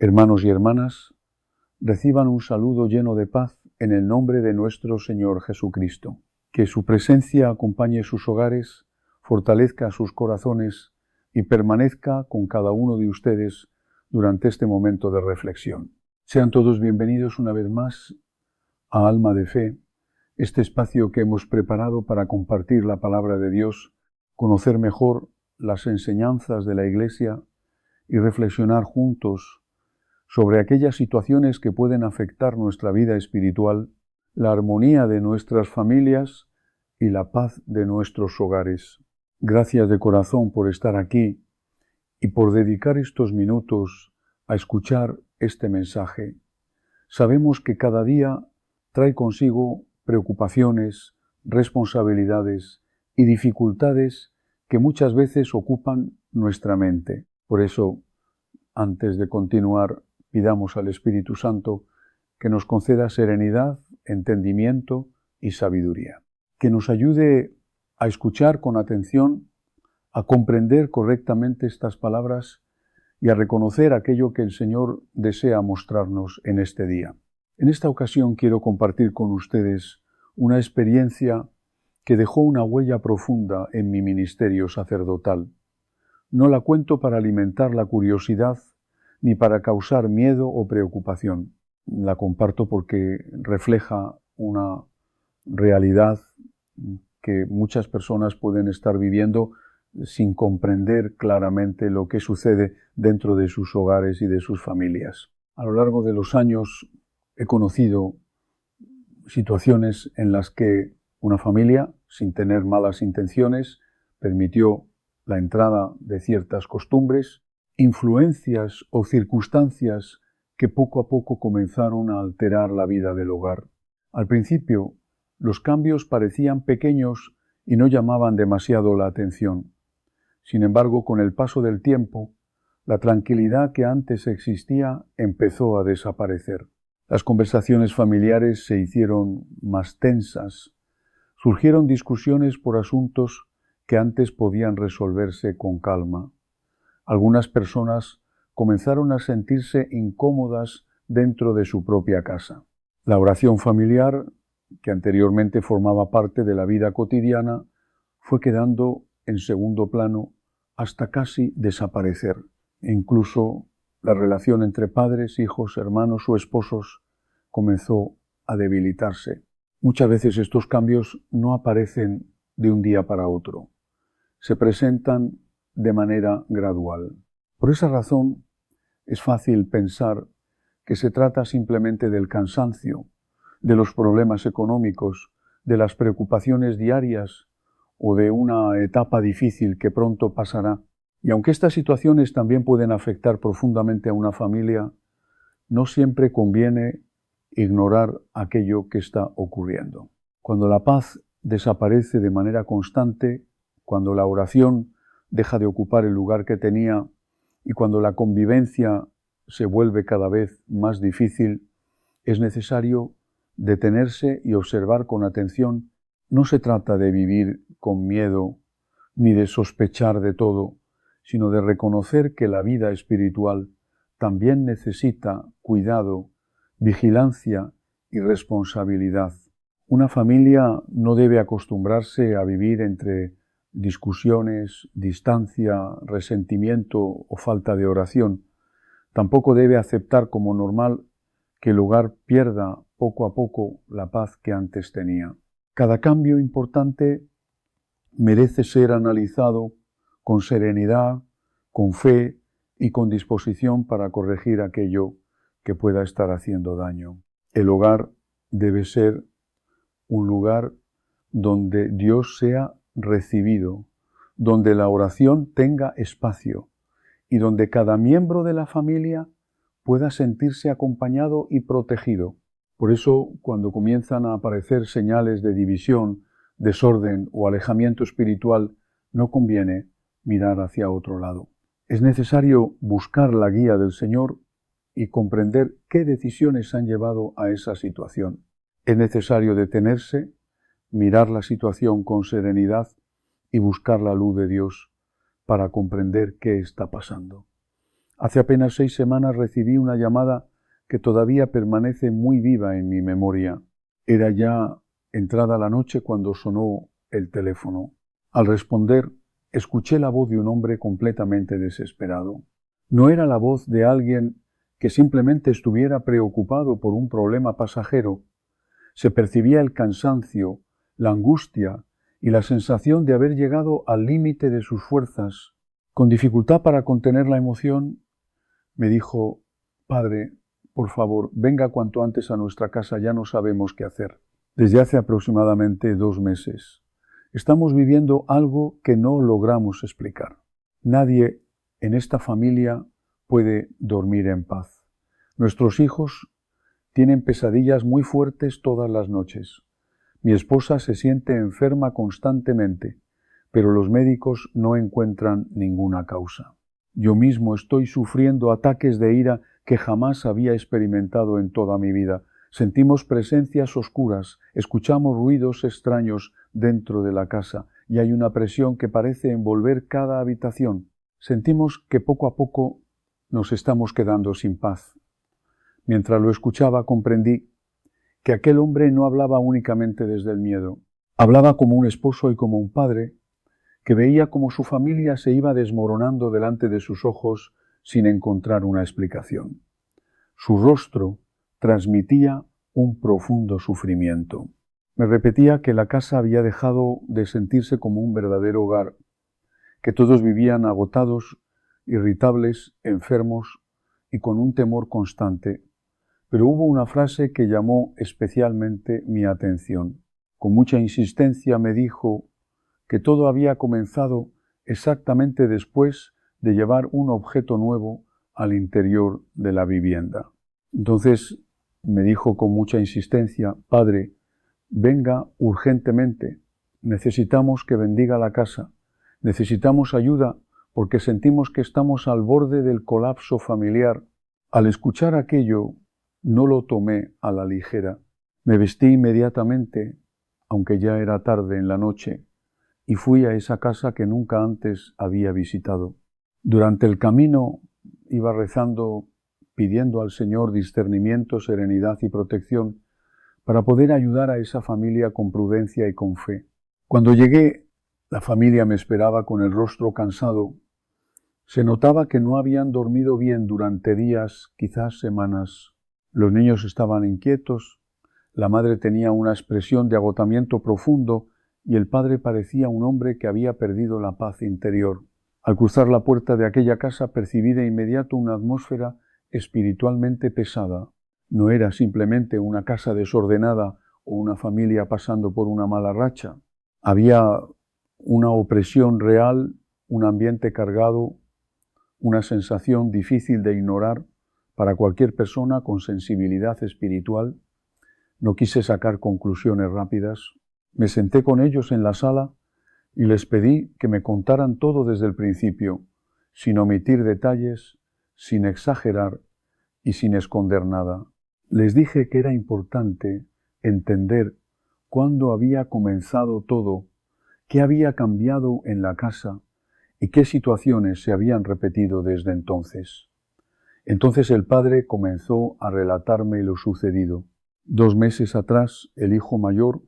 Hermanos y hermanas, reciban un saludo lleno de paz en el nombre de nuestro Señor Jesucristo. Que su presencia acompañe sus hogares, fortalezca sus corazones y permanezca con cada uno de ustedes durante este momento de reflexión. Sean todos bienvenidos una vez más a Alma de Fe, este espacio que hemos preparado para compartir la palabra de Dios, conocer mejor las enseñanzas de la Iglesia y reflexionar juntos sobre aquellas situaciones que pueden afectar nuestra vida espiritual, la armonía de nuestras familias y la paz de nuestros hogares. Gracias de corazón por estar aquí y por dedicar estos minutos a escuchar este mensaje. Sabemos que cada día trae consigo preocupaciones, responsabilidades y dificultades que muchas veces ocupan nuestra mente. Por eso, antes de continuar, pidamos al Espíritu Santo que nos conceda serenidad, entendimiento y sabiduría. Que nos ayude a escuchar con atención, a comprender correctamente estas palabras y a reconocer aquello que el Señor desea mostrarnos en este día. En esta ocasión quiero compartir con ustedes una experiencia que dejó una huella profunda en mi ministerio sacerdotal. No la cuento para alimentar la curiosidad ni para causar miedo o preocupación. La comparto porque refleja una realidad que muchas personas pueden estar viviendo sin comprender claramente lo que sucede dentro de sus hogares y de sus familias. A lo largo de los años he conocido situaciones en las que una familia, sin tener malas intenciones, permitió la entrada de ciertas costumbres, influencias o circunstancias que poco a poco comenzaron a alterar la vida del hogar. Al principio, los cambios parecían pequeños y no llamaban demasiado la atención. Sin embargo, con el paso del tiempo, la tranquilidad que antes existía empezó a desaparecer. Las conversaciones familiares se hicieron más tensas. Surgieron discusiones por asuntos que antes podían resolverse con calma. Algunas personas comenzaron a sentirse incómodas dentro de su propia casa. La oración familiar, que anteriormente formaba parte de la vida cotidiana, fue quedando en segundo plano hasta casi desaparecer. Incluso la relación entre padres, hijos, hermanos o esposos comenzó a debilitarse. Muchas veces estos cambios no aparecen de un día para otro. Se presentan de manera gradual. Por esa razón, es fácil pensar que se trata simplemente del cansancio, de los problemas económicos, de las preocupaciones diarias o de una etapa difícil que pronto pasará. Y aunque estas situaciones también pueden afectar profundamente a una familia, no siempre conviene ignorar aquello que está ocurriendo. Cuando la paz desaparece de manera constante, cuando la oración deja de ocupar el lugar que tenía y cuando la convivencia se vuelve cada vez más difícil, es necesario detenerse y observar con atención. No se trata de vivir con miedo ni de sospechar de todo, sino de reconocer que la vida espiritual también necesita cuidado, vigilancia y responsabilidad. Una familia no debe acostumbrarse a vivir entre discusiones, distancia, resentimiento o falta de oración. Tampoco debe aceptar como normal que el hogar pierda poco a poco la paz que antes tenía. Cada cambio importante merece ser analizado con serenidad, con fe y con disposición para corregir aquello que pueda estar haciendo daño. El hogar debe ser un lugar donde Dios sea recibido, donde la oración tenga espacio y donde cada miembro de la familia pueda sentirse acompañado y protegido. Por eso, cuando comienzan a aparecer señales de división, desorden o alejamiento espiritual, no conviene mirar hacia otro lado. Es necesario buscar la guía del Señor y comprender qué decisiones han llevado a esa situación. Es necesario detenerse, mirar la situación con serenidad y buscar la luz de Dios para comprender qué está pasando. Hace apenas 6 semanas recibí una llamada que todavía permanece muy viva en mi memoria. Era ya entrada la noche cuando sonó el teléfono. Al responder, escuché la voz de un hombre completamente desesperado. No era la voz de alguien que simplemente estuviera preocupado por un problema pasajero. Se percibía el cansancio, la angustia y la sensación de haber llegado al límite de sus fuerzas. Con dificultad para contener la emoción, me dijo: «Padre, por favor, venga cuanto antes a nuestra casa, ya no sabemos qué hacer». Desde hace aproximadamente 2 meses, estamos viviendo algo que no logramos explicar. Nadie en esta familia puede dormir en paz. Nuestros hijos tienen pesadillas muy fuertes todas las noches. Mi esposa se siente enferma constantemente, pero los médicos no encuentran ninguna causa. Yo mismo estoy sufriendo ataques de ira que jamás había experimentado en toda mi vida. Sentimos presencias oscuras, escuchamos ruidos extraños dentro de la casa y hay una presión que parece envolver cada habitación. Sentimos que poco a poco nos estamos quedando sin paz. Mientras lo escuchaba, comprendí que aquel hombre no hablaba únicamente desde el miedo. Hablaba como un esposo y como un padre que veía cómo su familia se iba desmoronando delante de sus ojos sin encontrar una explicación. Su rostro transmitía un profundo sufrimiento. Me repetía que la casa había dejado de sentirse como un verdadero hogar, que todos vivían agotados, irritables, enfermos y con un temor constante. Pero hubo una frase que llamó especialmente mi atención. Con mucha insistencia me dijo que todo había comenzado exactamente después de llevar un objeto nuevo al interior de la vivienda. Entonces me dijo con mucha insistencia: «Padre, venga urgentemente, necesitamos que bendiga la casa, necesitamos ayuda porque sentimos que estamos al borde del colapso familiar». Al escuchar aquello, no lo tomé a la ligera. Me vestí inmediatamente, aunque ya era tarde en la noche, y fui a esa casa que nunca antes había visitado. Durante el camino iba rezando, pidiendo al Señor discernimiento, serenidad y protección para poder ayudar a esa familia con prudencia y con fe. Cuando llegué, la familia me esperaba con el rostro cansado. Se notaba que no habían dormido bien durante días, quizás semanas. Los niños estaban inquietos, la madre tenía una expresión de agotamiento profundo y el padre parecía un hombre que había perdido la paz interior. Al cruzar la puerta de aquella casa percibí de inmediato una atmósfera espiritualmente pesada. No era simplemente una casa desordenada o una familia pasando por una mala racha. Había una opresión real, un ambiente cargado, una sensación difícil de ignorar para cualquier persona con sensibilidad espiritual. No quise sacar conclusiones rápidas. Me senté con ellos en la sala y les pedí que me contaran todo desde el principio, sin omitir detalles, sin exagerar y sin esconder nada. Les dije que era importante entender cuándo había comenzado todo, qué había cambiado en la casa y qué situaciones se habían repetido desde entonces. Entonces el padre comenzó a relatarme lo sucedido. 2 meses atrás, el hijo mayor,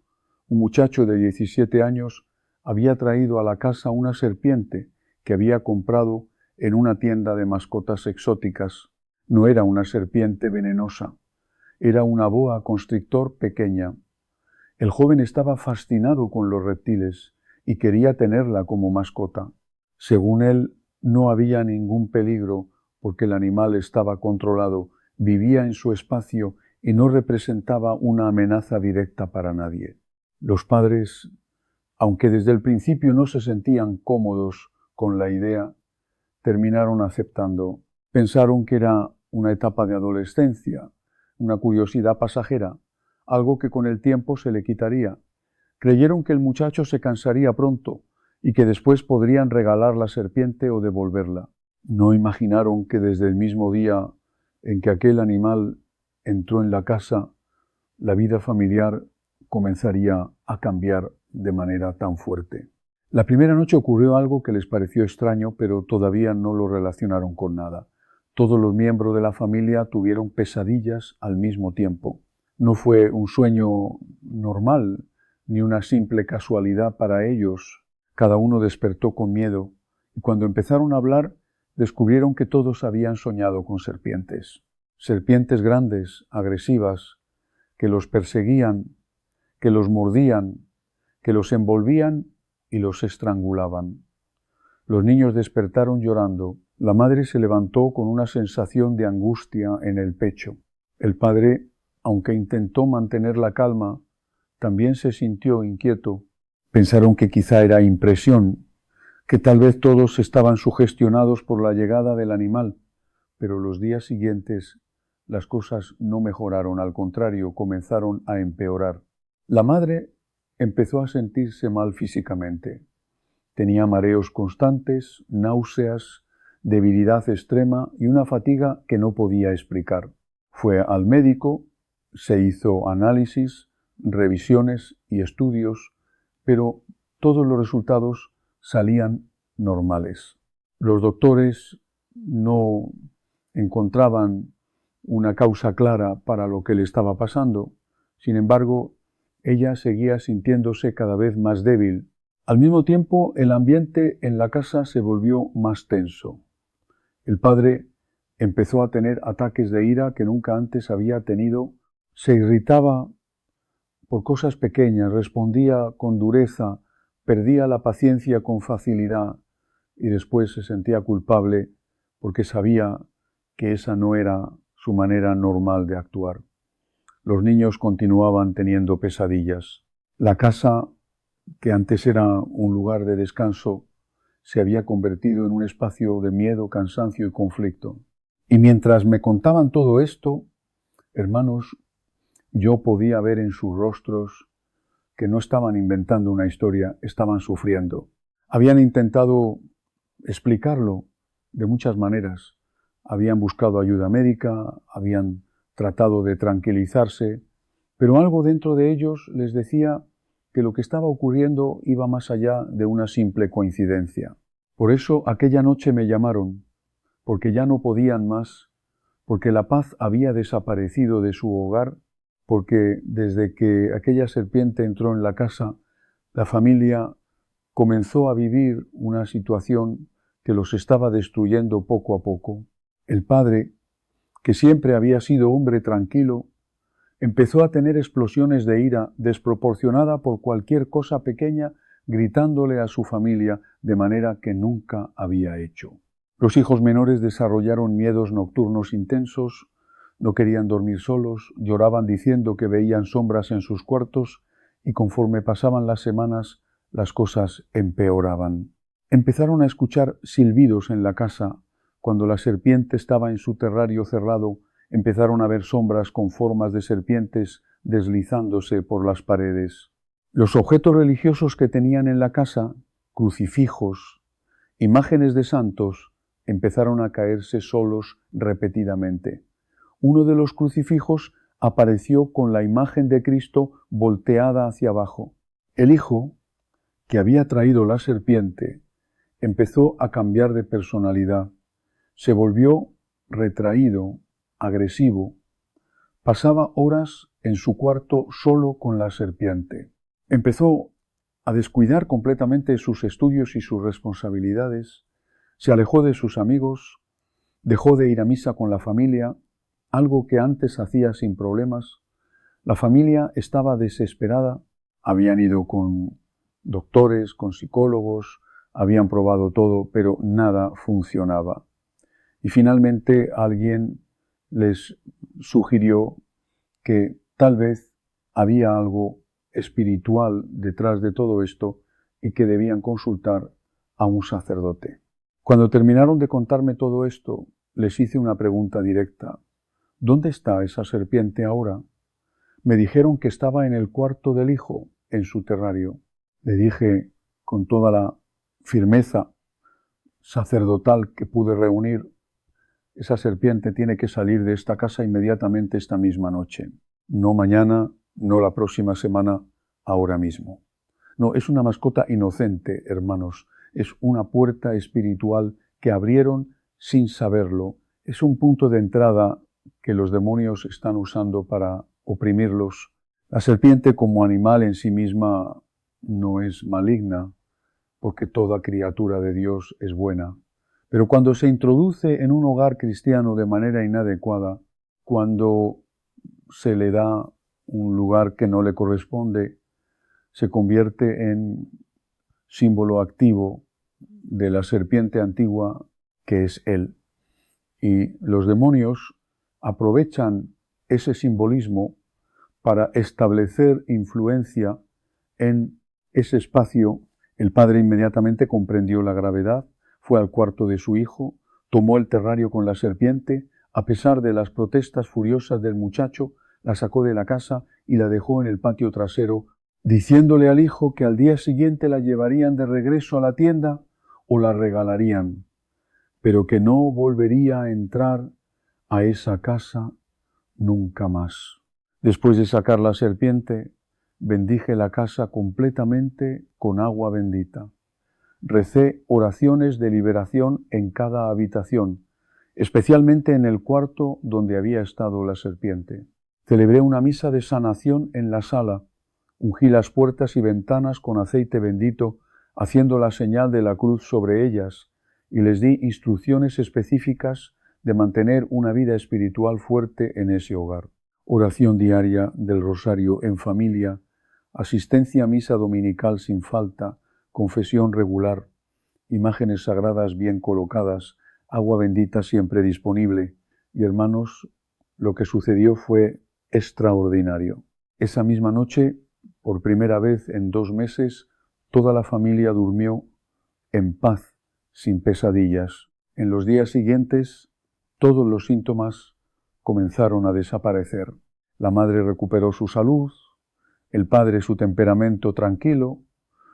un muchacho de 17 años, había traído a la casa una serpiente que había comprado en una tienda de mascotas exóticas. No era una serpiente venenosa, era una boa constrictor pequeña. El joven estaba fascinado con los reptiles y quería tenerla como mascota. Según él, no había ningún peligro porque el animal estaba controlado, vivía en su espacio y no representaba una amenaza directa para nadie. Los padres, aunque desde el principio no se sentían cómodos con la idea, terminaron aceptando. Pensaron que era una etapa de adolescencia, una curiosidad pasajera, algo que con el tiempo se le quitaría. Creyeron que el muchacho se cansaría pronto y que después podrían regalar la serpiente o devolverla. No imaginaron que desde el mismo día en que aquel animal entró en la casa, la vida familiar comenzaría a cambiar de manera tan fuerte. La primera noche ocurrió algo que les pareció extraño, pero todavía no lo relacionaron con nada. Todos los miembros de la familia tuvieron pesadillas al mismo tiempo. No fue un sueño normal, ni una simple casualidad para ellos. Cada uno despertó con miedo, y cuando empezaron a hablar, descubrieron que todos habían soñado con serpientes. Serpientes grandes, agresivas, que los perseguían, que los mordían, que los envolvían y los estrangulaban. Los niños despertaron llorando. La madre se levantó con una sensación de angustia en el pecho. El padre, aunque intentó mantener la calma, también se sintió inquieto. Pensaron que quizá era impresión, que tal vez todos estaban sugestionados por la llegada del animal, pero los días siguientes las cosas no mejoraron, al contrario, comenzaron a empeorar. La madre empezó a sentirse mal físicamente. Tenía mareos constantes, náuseas, debilidad extrema y una fatiga que no podía explicar. Fue al médico, se hizo análisis, revisiones y estudios, pero todos los resultados salían normales. Los doctores no encontraban una causa clara para lo que le estaba pasando. Sin embargo, ella seguía sintiéndose cada vez más débil. Al mismo tiempo, el ambiente en la casa se volvió más tenso. El padre empezó a tener ataques de ira que nunca antes había tenido. Se irritaba por cosas pequeñas, respondía con dureza, perdía la paciencia con facilidad y después se sentía culpable porque sabía que esa no era su manera normal de actuar. Los niños continuaban teniendo pesadillas. La casa, que antes era un lugar de descanso, se había convertido en un espacio de miedo, cansancio y conflicto. Y mientras me contaban todo esto, hermanos, yo podía ver en sus rostros que no estaban inventando una historia, estaban sufriendo. Habían intentado explicarlo de muchas maneras. Habían buscado ayuda médica, habían tratado de tranquilizarse, pero algo dentro de ellos les decía que lo que estaba ocurriendo iba más allá de una simple coincidencia. Por eso aquella noche me llamaron, porque ya no podían más, porque la paz había desaparecido de su hogar, porque desde que aquella serpiente entró en la casa, la familia comenzó a vivir una situación que los estaba destruyendo poco a poco. El padre, que siempre había sido hombre tranquilo, empezó a tener explosiones de ira desproporcionada por cualquier cosa pequeña, gritándole a su familia de manera que nunca había hecho. Los hijos menores desarrollaron miedos nocturnos intensos, no querían dormir solos, lloraban diciendo que veían sombras en sus cuartos y conforme pasaban las semanas las cosas empeoraban. Empezaron a escuchar silbidos en la casa. Cuando la serpiente estaba en su terrario cerrado, empezaron a ver sombras con formas de serpientes deslizándose por las paredes. Los objetos religiosos que tenían en la casa, crucifijos, imágenes de santos, empezaron a caerse solos repetidamente. Uno de los crucifijos apareció con la imagen de Cristo volteada hacia abajo. El hijo, que había traído la serpiente, empezó a cambiar de personalidad. Se volvió retraído, agresivo. Pasaba horas en su cuarto solo con la serpiente. Empezó a descuidar completamente sus estudios y sus responsabilidades. Se alejó de sus amigos, dejó de ir a misa con la familia, algo que antes hacía sin problemas. La familia estaba desesperada. Habían ido con doctores, con psicólogos, habían probado todo, pero nada funcionaba. Y finalmente alguien les sugirió que tal vez había algo espiritual detrás de todo esto y que debían consultar a un sacerdote. Cuando terminaron de contarme todo esto, les hice una pregunta directa. ¿Dónde está esa serpiente ahora? Me dijeron que estaba en el cuarto del hijo, en su terrario. Le dije con toda la firmeza sacerdotal que pude reunir, esa serpiente tiene que salir de esta casa inmediatamente esta misma noche. No mañana, no la próxima semana, ahora mismo. No, es una mascota inocente, hermanos. Es una puerta espiritual que abrieron sin saberlo Es un punto de entrada que los demonios están usando para oprimirlos. La serpiente como animal en sí misma no es maligna, porque toda criatura de Dios es buena. Pero cuando se introduce en un hogar cristiano de manera inadecuada, cuando se le da un lugar que no le corresponde, se convierte en símbolo activo de la serpiente antigua que es él. Y los demonios aprovechan ese simbolismo para establecer influencia en ese espacio. El padre inmediatamente comprendió la gravedad, fue al cuarto de su hijo, tomó el terrario con la serpiente, a pesar de las protestas furiosas del muchacho, la sacó de la casa y la dejó en el patio trasero, diciéndole al hijo que al día siguiente la llevarían de regreso a la tienda o la regalarían, pero que no volvería a entrar a esa casa nunca más. Después de sacar la serpiente, bendije la casa completamente con agua bendita. Recé oraciones de liberación en cada habitación, especialmente en el cuarto donde había estado la serpiente. Celebré una misa de sanación en la sala, ungí las puertas y ventanas con aceite bendito, haciendo la señal de la cruz sobre ellas, y les di instrucciones específicas de mantener una vida espiritual fuerte en ese hogar. Oración diaria del rosario en familia, asistencia a misa dominical sin falta, confesión regular, imágenes sagradas bien colocadas, agua bendita siempre disponible. Y hermanos, lo que sucedió fue extraordinario. Esa misma noche, por primera vez en 2 meses, toda la familia durmió en paz, sin pesadillas. En los días siguientes, todos los síntomas comenzaron a desaparecer. La madre recuperó su salud, el padre su temperamento tranquilo,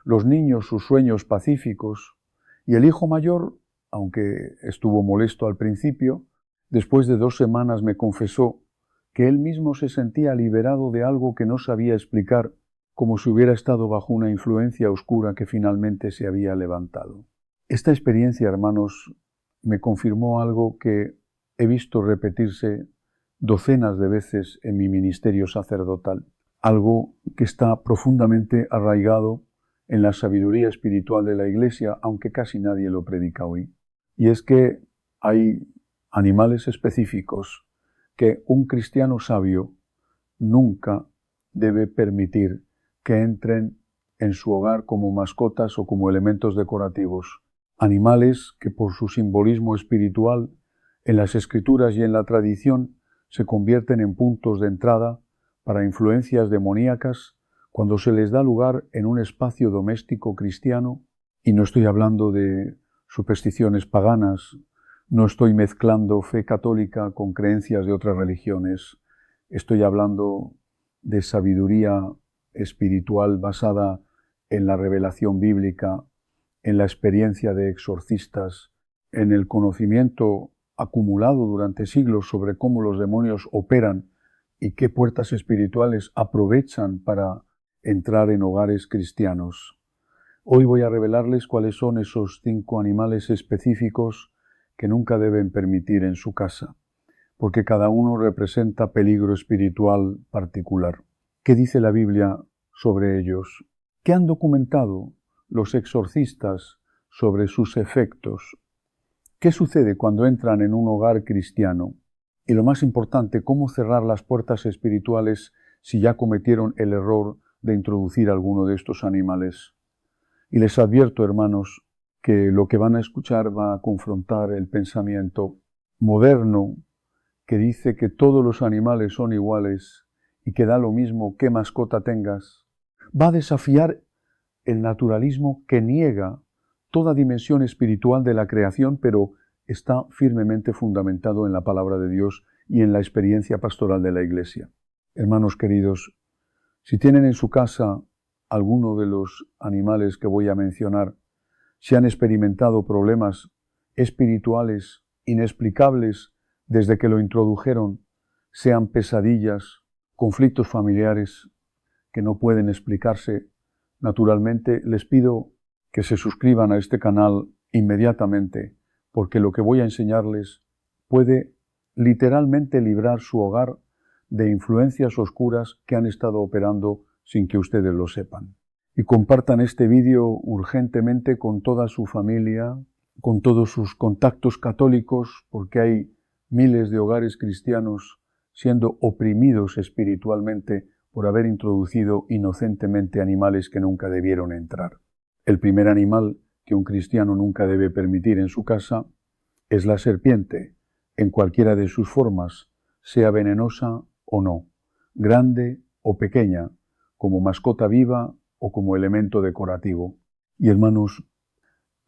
los niños sus sueños pacíficos, y el hijo mayor, aunque estuvo molesto al principio, después de 2 semanas me confesó que él mismo se sentía liberado de algo que no sabía explicar, como si hubiera estado bajo una influencia oscura que finalmente se había levantado. Esta experiencia, hermanos, me confirmó algo que he visto repetirse docenas de veces en mi ministerio sacerdotal, algo que está profundamente arraigado en la sabiduría espiritual de la Iglesia, aunque casi nadie lo predica hoy. Y es que hay animales específicos que un cristiano sabio nunca debe permitir que entren en su hogar como mascotas o como elementos decorativos. Animales que por su simbolismo espiritual en las escrituras y en la tradición se convierten en puntos de entrada para influencias demoníacas cuando se les da lugar en un espacio doméstico cristiano, y no estoy hablando de supersticiones paganas, no estoy mezclando fe católica con creencias de otras religiones, estoy hablando de sabiduría espiritual basada en la revelación bíblica, en la experiencia de exorcistas, en el conocimiento acumulado durante siglos sobre cómo los demonios operan y qué puertas espirituales aprovechan para entrar en hogares cristianos. Hoy voy a revelarles cuáles son esos 5 animales específicos que nunca deben permitir en su casa, porque cada uno representa peligro espiritual particular. ¿Qué dice la Biblia sobre ellos? ¿Qué han documentado los exorcistas sobre sus efectos? ¿Qué sucede cuando entran en un hogar cristiano? Y lo más importante, ¿cómo cerrar las puertas espirituales si ya cometieron el error de introducir alguno de estos animales? Y les advierto, hermanos, que lo que van a escuchar va a confrontar el pensamiento moderno que dice que todos los animales son iguales y que da lo mismo qué mascota tengas. Va a desafiar el naturalismo que niega toda dimensión espiritual de la creación, pero está firmemente fundamentado en la palabra de Dios y en la experiencia pastoral de la Iglesia. Hermanos queridos, si tienen en su casa alguno de los animales que voy a mencionar, si han experimentado problemas espirituales inexplicables desde que lo introdujeron, sean pesadillas, conflictos familiares que no pueden explicarse, naturalmente les pido que se suscriban a este canal inmediatamente, porque lo que voy a enseñarles puede literalmente librar su hogar de influencias oscuras que han estado operando sin que ustedes lo sepan. Y compartan este vídeo urgentemente con toda su familia, con todos sus contactos católicos, porque hay miles de hogares cristianos siendo oprimidos espiritualmente por haber introducido inocentemente animales que nunca debieron entrar. El primer animal que un cristiano nunca debe permitir en su casa es la serpiente, en cualquiera de sus formas, sea venenosa o no, grande o pequeña, como mascota viva o como elemento decorativo. Y hermanos,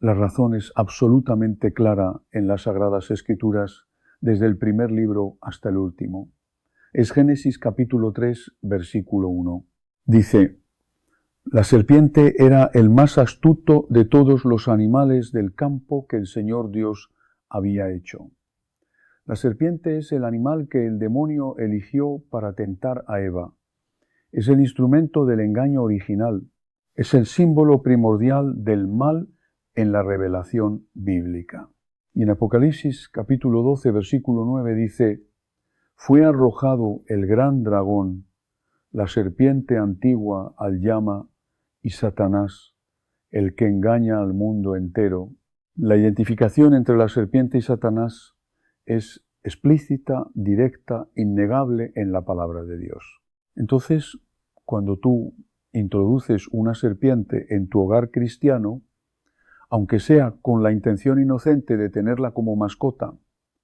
la razón es absolutamente clara en las Sagradas Escrituras, desde el primer libro hasta el último. Es Génesis capítulo 3, versículo 1. Dice: la serpiente era el más astuto de todos los animales del campo que el Señor Dios había hecho. La serpiente es el animal que el demonio eligió para tentar a Eva. Es el instrumento del engaño original. Es el símbolo primordial del mal en la revelación bíblica. Y en Apocalipsis capítulo 12, versículo 9 dice: fue arrojado el gran dragón, la serpiente antigua al llama y Satanás, el que engaña al mundo entero. La identificación entre la serpiente y Satanás es explícita, directa, innegable en la palabra de Dios. Entonces, cuando tú introduces una serpiente en tu hogar cristiano, aunque sea con la intención inocente de tenerla como mascota,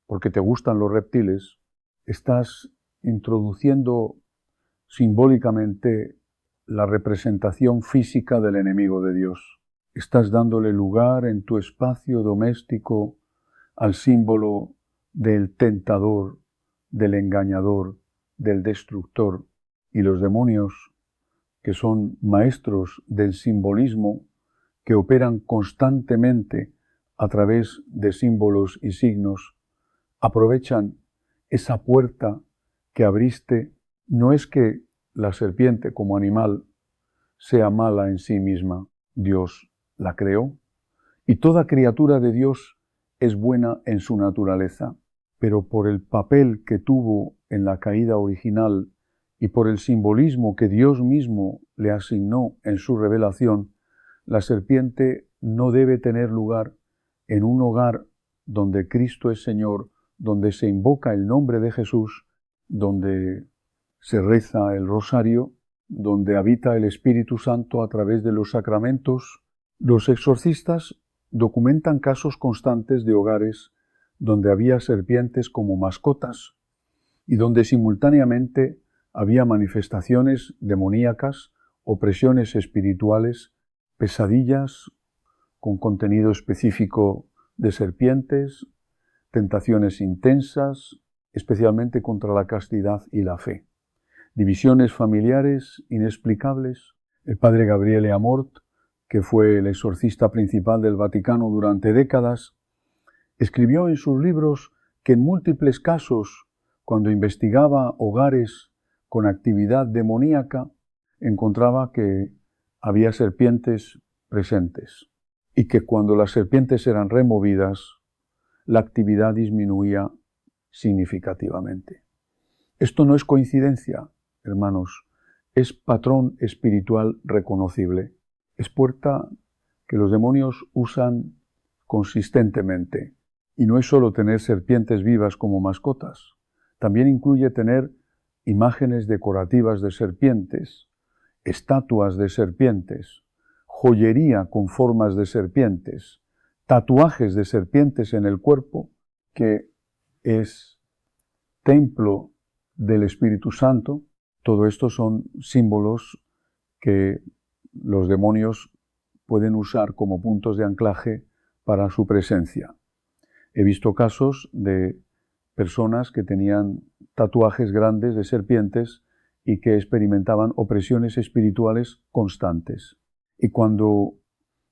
porque te gustan los reptiles, estás introduciendo simbólicamente la representación física del enemigo de Dios. Estás dándole lugar en tu espacio doméstico al símbolo del tentador, del engañador, del destructor. Y los demonios, que son maestros del simbolismo, que operan constantemente a través de símbolos y signos, aprovechan esa puerta que abriste. No es que la serpiente como animal sea mala en sí misma, Dios la creó, y toda criatura de Dios es buena en su naturaleza, pero por el papel que tuvo en la caída original y por el simbolismo que Dios mismo le asignó en su revelación, la serpiente no debe tener lugar en un hogar donde Cristo es Señor, donde se invoca el nombre de Jesús, donde se reza el rosario, donde habita el Espíritu Santo a través de los sacramentos. Los exorcistas documentan casos constantes de hogares donde había serpientes como mascotas y donde simultáneamente había manifestaciones demoníacas, opresiones espirituales, pesadillas con contenido específico de serpientes, tentaciones intensas, especialmente contra la castidad y la fe. Divisiones familiares inexplicables. El padre Gabriele Amort, que fue el exorcista principal del Vaticano durante décadas, escribió en sus libros que en múltiples casos, cuando investigaba hogares con actividad demoníaca, encontraba que había serpientes presentes y que cuando las serpientes eran removidas, la actividad disminuía significativamente. Esto no es coincidencia, hermanos, es patrón espiritual reconocible. Es puerta que los demonios usan consistentemente. Y no es solo tener serpientes vivas como mascotas, también incluye tener imágenes decorativas de serpientes, estatuas de serpientes, joyería con formas de serpientes, tatuajes de serpientes en el cuerpo, que es templo del Espíritu Santo. Todo esto son símbolos que los demonios pueden usar como puntos de anclaje para su presencia. He visto casos de personas que tenían tatuajes grandes de serpientes y que experimentaban opresiones espirituales constantes. Y cuando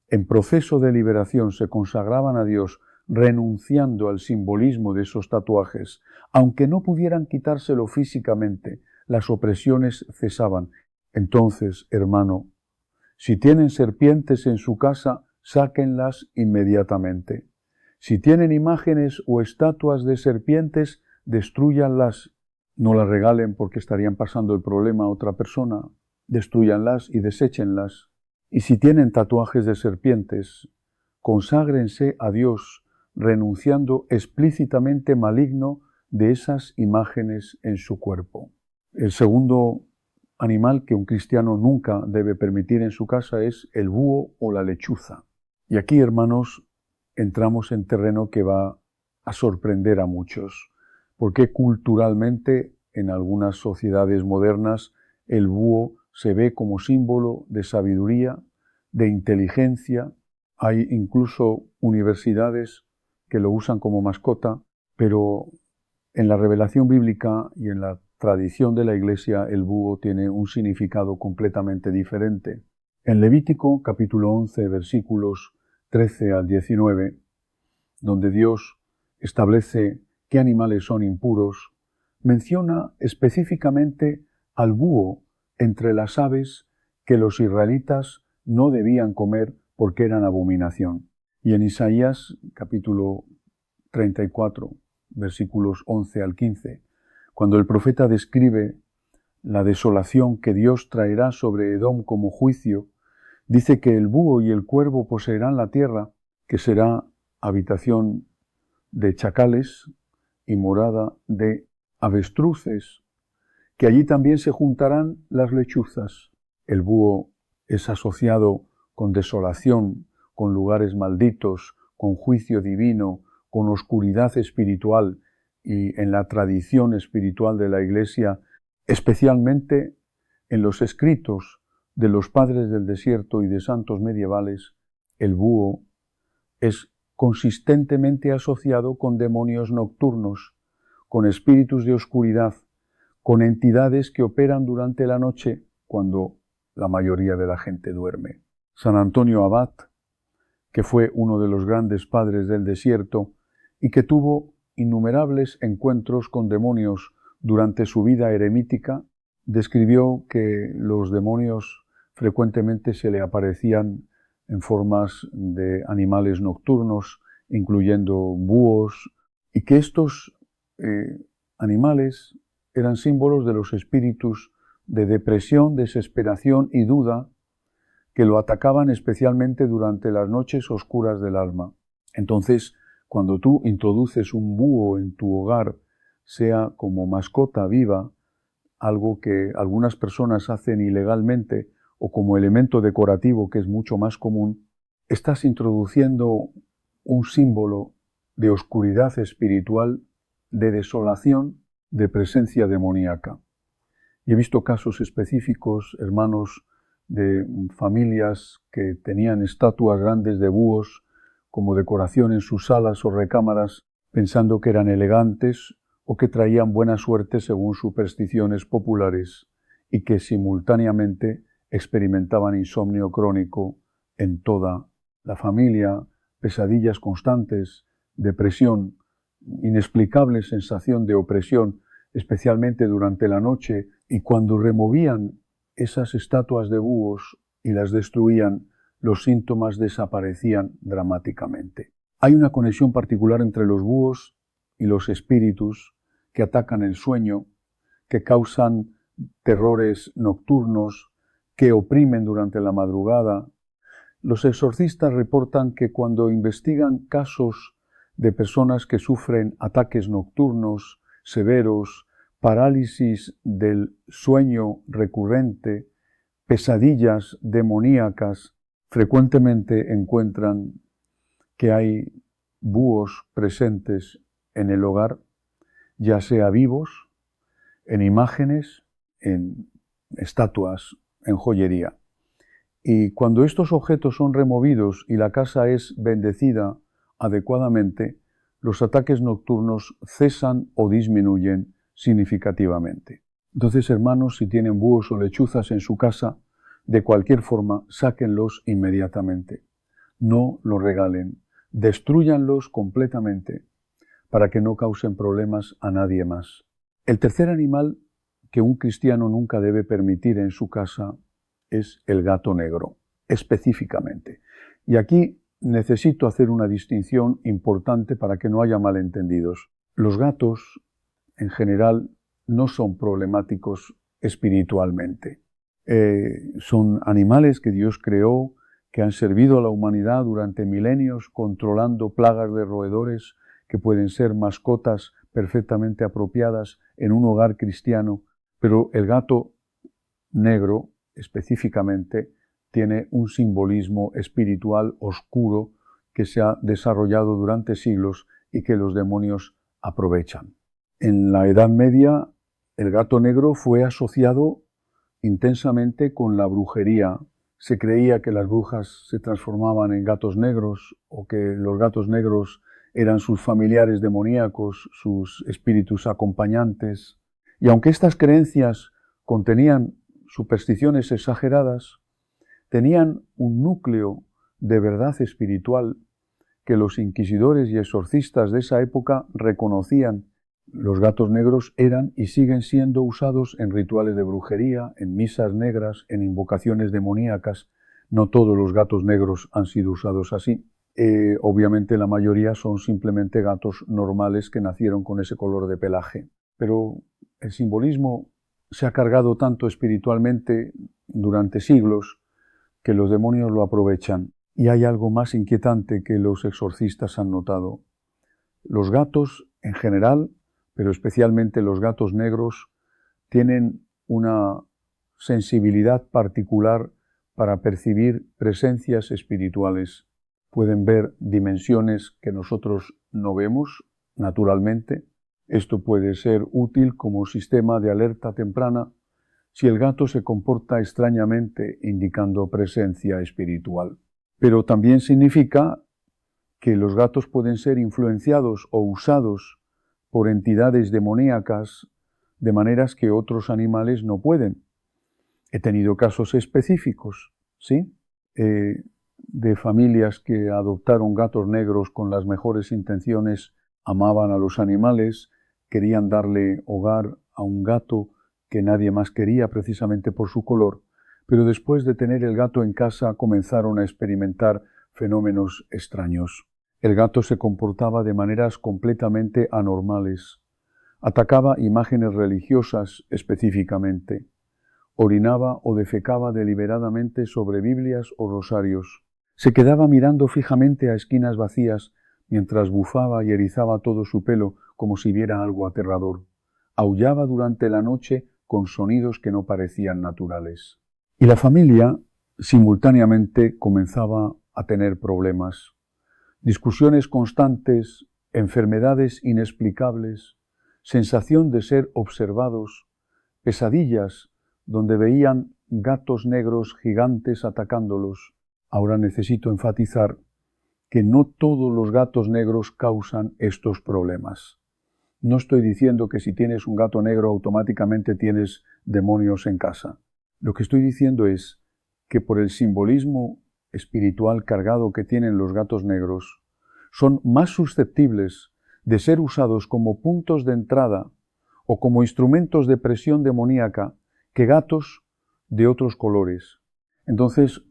en proceso de liberación se consagraban a Dios renunciando al simbolismo de esos tatuajes, aunque no pudieran quitárselo físicamente, las opresiones cesaban. Entonces, hermano, si tienen serpientes en su casa, sáquenlas inmediatamente. Si tienen imágenes o estatuas de serpientes, destrúyanlas. No las regalen porque estarían pasando el problema a otra persona. Destrúyanlas y deséchenlas. Y si tienen tatuajes de serpientes, conságrense a Dios, renunciando explícitamente maligno de esas imágenes en su cuerpo. El segundo animal que un cristiano nunca debe permitir en su casa es el búho o la lechuza. Y aquí, hermanos, entramos en terreno que va a sorprender a muchos, porque culturalmente en algunas sociedades modernas el búho se ve como símbolo de sabiduría, de inteligencia. Hay incluso universidades que lo usan como mascota, pero en la revelación bíblica y en la tradición de la Iglesia el búho tiene un significado completamente diferente. En Levítico capítulo 11 versículos 13 al 19, donde Dios establece qué animales son impuros, menciona específicamente al búho entre las aves que los israelitas no debían comer porque eran abominación. Y en Isaías capítulo 34, versículos 11 al 15, cuando el profeta describe la desolación que Dios traerá sobre Edom como juicio, dice que el búho y el cuervo poseerán la tierra, que será habitación de chacales y morada de avestruces, que allí también se juntarán las lechuzas. El búho es asociado con desolación, con lugares malditos, con juicio divino, con oscuridad espiritual, y en la tradición espiritual de la Iglesia, especialmente en los escritos de los padres del desierto y de santos medievales, el búho es consistentemente asociado con demonios nocturnos, con espíritus de oscuridad, con entidades que operan durante la noche cuando la mayoría de la gente duerme. San Antonio Abad, que fue uno de los grandes padres del desierto y que tuvo innumerables encuentros con demonios durante su vida eremítica, describió que los demonios frecuentemente se le aparecían en formas de animales nocturnos, incluyendo búhos, y que estos animales eran símbolos de los espíritus de depresión, desesperación y duda que lo atacaban especialmente durante las noches oscuras del alma. Entonces, cuando tú introduces un búho en tu hogar, sea como mascota viva, algo que algunas personas hacen ilegalmente, o como elemento decorativo, que es mucho más común, estás introduciendo un símbolo de oscuridad espiritual, de desolación, de presencia demoníaca. Y he visto casos específicos, hermanos, de familias que tenían estatuas grandes de búhos como decoración en sus salas o recámaras, pensando que eran elegantes o que traían buena suerte según supersticiones populares, y que simultáneamente experimentaban insomnio crónico en toda la familia, pesadillas constantes, depresión, inexplicable sensación de opresión, especialmente durante la noche, y cuando removían esas estatuas de búhos y las destruían, los síntomas desaparecían dramáticamente. Hay una conexión particular entre los búhos y los espíritus que atacan el sueño, que causan terrores nocturnos, que oprimen durante la madrugada. Los exorcistas reportan que cuando investigan casos de personas que sufren ataques nocturnos severos, parálisis del sueño recurrente, pesadillas demoníacas, frecuentemente encuentran que hay búhos presentes en el hogar, ya sea vivos, en imágenes, en estatuas, en joyería. Y cuando estos objetos son removidos y la casa es bendecida adecuadamente, los ataques nocturnos cesan o disminuyen significativamente. Entonces, hermanos, si tienen búhos o lechuzas en su casa, de cualquier forma, sáquenlos inmediatamente. No los regalen, destrúyanlos completamente para que no causen problemas a nadie más. El tercer animal que un cristiano nunca debe permitir en su casa es el gato negro, específicamente. Y aquí necesito hacer una distinción importante para que no haya malentendidos. Los gatos, en general, no son problemáticos espiritualmente. Son animales que Dios creó, que han servido a la humanidad durante milenios controlando plagas de roedores que pueden ser mascotas perfectamente apropiadas en un hogar cristiano, pero el gato negro específicamente tiene un simbolismo espiritual oscuro que se ha desarrollado durante siglos y que los demonios aprovechan. En la Edad Media, el gato negro fue asociado intensamente con la brujería. Se creía que las brujas se transformaban en gatos negros o que los gatos negros eran sus familiares demoníacos, sus espíritus acompañantes. Y aunque estas creencias contenían supersticiones exageradas, tenían un núcleo de verdad espiritual que los inquisidores y exorcistas de esa época reconocían. Los gatos negros eran y siguen siendo usados en rituales de brujería, en misas negras, en invocaciones demoníacas. No todos los gatos negros han sido usados así. Obviamente la mayoría son simplemente gatos normales que nacieron con ese color de pelaje. Pero el simbolismo se ha cargado tanto espiritualmente durante siglos que los demonios lo aprovechan. Y hay algo más inquietante que los exorcistas han notado. Los gatos, en general, pero especialmente los gatos negros, tienen una sensibilidad particular para percibir presencias espirituales. Pueden ver dimensiones que nosotros no vemos, naturalmente. Esto puede ser útil como sistema de alerta temprana si el gato se comporta extrañamente, indicando presencia espiritual. Pero también significa que los gatos pueden ser influenciados o usados por entidades demoníacas de maneras que otros animales no pueden. He tenido casos específicos, ¿sí? De familias que adoptaron gatos negros con las mejores intenciones, amaban a los animales, querían darle hogar a un gato que nadie más quería precisamente por su color, pero después de tener el gato en casa comenzaron a experimentar fenómenos extraños. El gato se comportaba de maneras completamente anormales. Atacaba imágenes religiosas específicamente. Orinaba o defecaba deliberadamente sobre Biblias o rosarios. Se quedaba mirando fijamente a esquinas vacías mientras bufaba y erizaba todo su pelo como si viera algo aterrador. Aullaba durante la noche con sonidos que no parecían naturales. Y la familia simultáneamente comenzaba a tener problemas. Discusiones constantes, enfermedades inexplicables, sensación de ser observados, pesadillas donde veían gatos negros gigantes atacándolos. Ahora necesito enfatizar que no todos los gatos negros causan estos problemas. No estoy diciendo que si tienes un gato negro automáticamente tienes demonios en casa. Lo que estoy diciendo es que por el simbolismo espiritual cargado que tienen los gatos negros, son más susceptibles de ser usados como puntos de entrada o como instrumentos de presión demoníaca que gatos de otros colores. Entonces,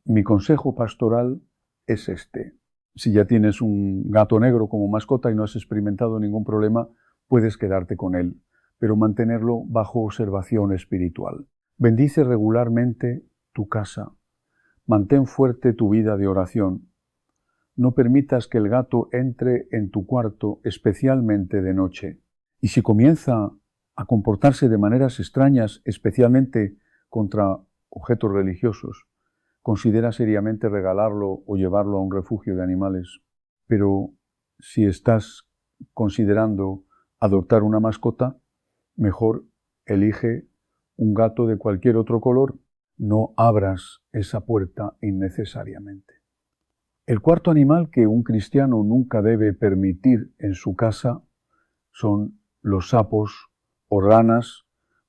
mi consejo pastoral es este. Si ya tienes un gato negro como mascota y no has experimentado ningún problema, puedes quedarte con él, pero mantenerlo bajo observación espiritual. Bendice regularmente tu casa. Mantén fuerte tu vida de oración. No permitas que el gato entre en tu cuarto, especialmente de noche. Y si comienza a comportarse de maneras extrañas, especialmente contra objetos religiosos, considera seriamente regalarlo o llevarlo a un refugio de animales. Pero si estás considerando adoptar una mascota, mejor elige un gato de cualquier otro color. No abras esa puerta innecesariamente. El cuarto animal que un cristiano nunca debe permitir en su casa son los sapos o ranas,